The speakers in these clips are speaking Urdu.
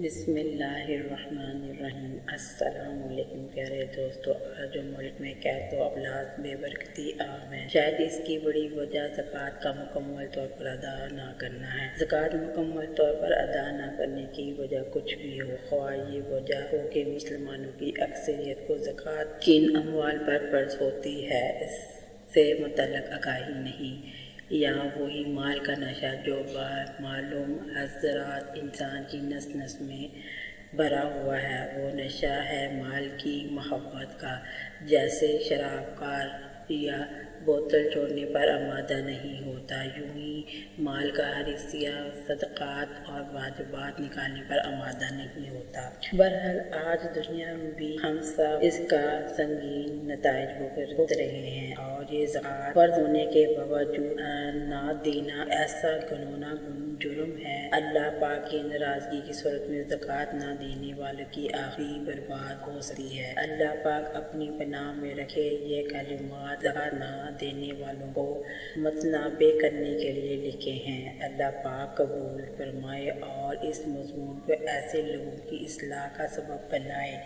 بسم اللہ الرحمن الرحیم۔ السلام علیکم پیارے دوستو، آج ملک میں قحط و افلاس بے برکتی عام ہے۔ شاید اس کی بڑی وجہ زکوٰۃ کا مکمل طور پر ادا نہ کرنا ہے۔ زکوٰۃ مکمل طور پر ادا نہ کرنے کی وجہ کچھ بھی ہو، خواہ یہ وجہ ہو کہ مسلمانوں کی اکثریت کو زکوٰۃ کن اموال پر فرض ہوتی ہے اس سے متعلق آگاہی نہیں، یا وہی مال کا نشہ جو معلوم حضرات انسان کی نس نس میں بھرا ہوا ہے۔ وہ نشہ ہے مال کی محبت کا۔ جیسے شراب کار یا بوتل چھوڑنے پر آمادہ نہیں ہوتا، یوں ہی مال کا ہر حصہ صدقات اور واجبات نکالنے پر آمادہ نہیں ہوتا۔ بہرحال آج دنیا میں بھی ہم سب اس کا سنگین نتائج بھگت رہے ہیں، اور یہ زکوٰۃ فرض ہونے کے باوجود نہ دینا ایسا گھناؤنا جرم ہے۔ اللہ پاک کی ناراضگی کی صورت میں زکوٰۃ نہ دینے والوں کی آخری برباد ہو سکتی ہے۔ اللہ پاک اپنی پناہ میں رکھے یہ کلمات زکوٰۃ نہ دینے والوں کو متنبہ کرنے کے لیے لکھے ہیں۔ اللہ پاک قبول فرمائے اور اس مضمون کو ایسے لوگوں کی اصلاح کا سبب بنائے،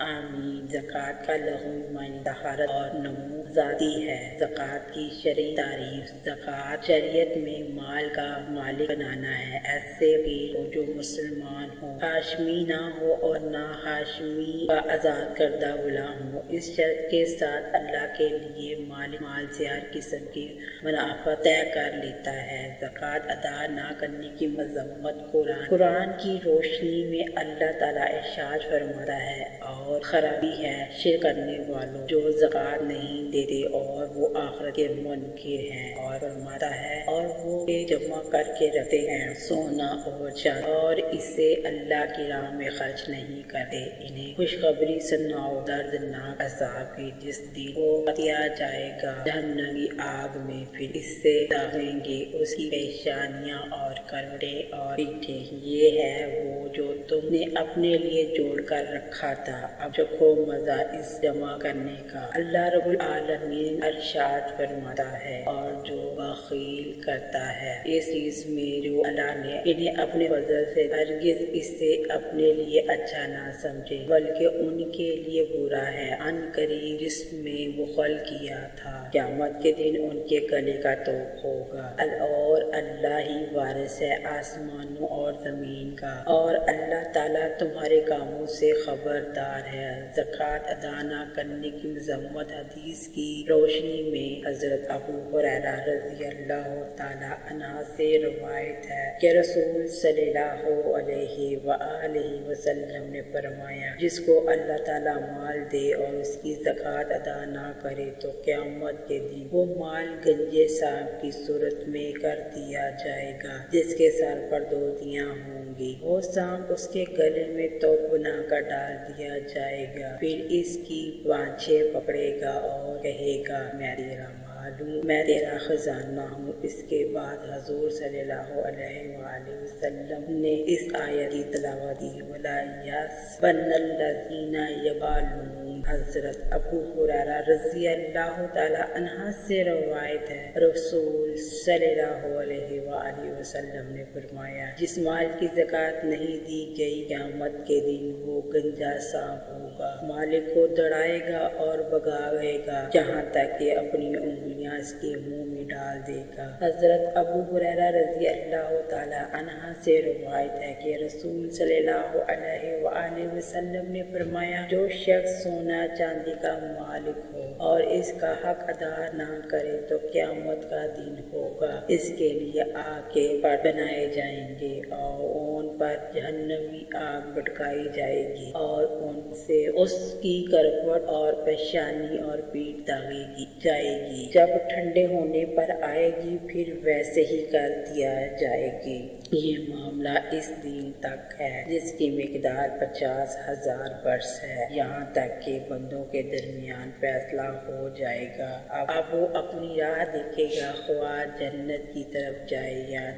آمین۔ زکوٰۃ کا لغوی معنی طہارت اور نمو ذاتی ہے۔ زکوٰۃ کی شرعی تعریف: زکوٰۃ شریعت میں مال کا مالک بنانا ہے، ایسے فقیر کو جو مسلمان ہو، ہاشمی نہ ہو اور نہ ہاشمی کا آزاد کردہ غلام ہو، اس شرط کے ساتھ اللہ کے لیے مالک مال سے ہر قسم کی منافع طے کر لیتا ہے۔ زکوٰۃ ادا نہ کرنے کی مذمت قرآن کی روشنی میں اللہ تعالیٰ ارشاد فرماتا ہے، اور خرابی ہے شرک کرنے والوں جو زکوٰۃ نہیں دیتے اور وہ آخرت کے منکر ہیں، اور فرماتا ہے اور وہ جمع کر کے رکھتے ہیں سونا اور چاندی اور اسے اللہ کی راہ میں خرچ نہیں کرتے، انہیں خوشخبری سناؤ دردناک عذاب کی، جس دن وہ دیا جائے گا جہنم کی آگ میں، پھر اس سے داغیں گے اس کی پیشانیاں اور کروٹیں اور پیٹھیں، یہ ہے وہ جو تم نے اپنے لیے جوڑ کر رکھا تھا، اب چکھو مزہ اس جمع کرنے کا۔ اللہ رب العالمین ارشاد فرماتا ہے، اور جو بخیل کرتا ہے اس چیز میں جو اللہ نے انہیں اپنے فضل سے ہرگز اسے اپنے لیے اچھا نہ سمجھے بلکہ ان کے لیے برا ہے، ان قریب جس میں بخل کیا تھا قیامت کے دن ان کے گلے کا توق ہوگا، اور اللہ ہی وارث ہے آسمانوں اور زمین کا، اور اللہ تعالیٰ تمہارے کاموں سے خبردار ہے۔ زکوٰۃ ادا نہ کرنے کی مذمت: حدیث کی روشنی میں حضرت ابو ہریرہ رضی اللہ تعالیٰ عنہ سے روایت ہے کہ رسول صلی اللہ علیہ وآلہ وسلم نے فرمایا، جس کو اللہ تعالیٰ مال دے اور اس کی زکوٰۃ ادا نہ کرے تو قیامت کے دن وہ مال گنجے سانپ کی صورت میں کر دیا جائے گا جس کے سر پر 2 دیاں ہوں گی، وہ سانپ اس کے گلے میں توق بنا کر ڈال دیا جائے گا، پھر اس کی بانچھیں پکڑے گا اور کہے گا میں تیرا مال ہوں، میں تیرا خزانہ ہوں۔ اس کے بعد حضور صلی اللہ علیہ وآلہ وسلم نے اس آیت کی تلاوت کی، وَلَا يَحْسَبَنَّ الَّذِينَ يَبْخَلُونَ۔ حضرت ابو ہریرہ رضی اللہ تعالیٰ عنہ سے روایت ہے، رسول صلی اللہ علیہ وآلہ وسلم نے فرمایا، جس مال کی زکوٰۃ نہیں دی گئی قیامت کے دن وہ گنجا سانپ ہوگا، مالک کو دوڑائے گا اور بھگائے گا یہاں تک کہ اپنی انگلیاں اس کے منہ میں ڈال دے گا۔ حضرت ابو ہریرہ رضی اللہ تعالیٰ عنہ سے روایت ہے کہ رسول صلی اللہ علیہ وآلہ وسلم نے فرمایا، جو شخص سونا چاندی کا مالک ہو اور اس کا حق ادا نہ کرے تو قیامت کا دن ہوگا اس کے لیے آگ کے پڑ بنائے جائیں گے اور ان پر جہنمی آگ بھڑکائی جائے گی اور ان سے اس کی کروٹ اور پیشانی اور پیٹھ داغی جائے گی، جب ٹھنڈے ہونے پر آئے گی پھر ویسے ہی کر دیا جائے گی۔ یہ معاملہ اس دن تک ہے جس کی مقدار 50,000 برس ہے، یہاں تک کہ بندوں کے درمیان فیصلہ ہو جائے گا۔ اب وہ اپنی راہ دیکھے گا، خواہ جنت کی طرف جائے یا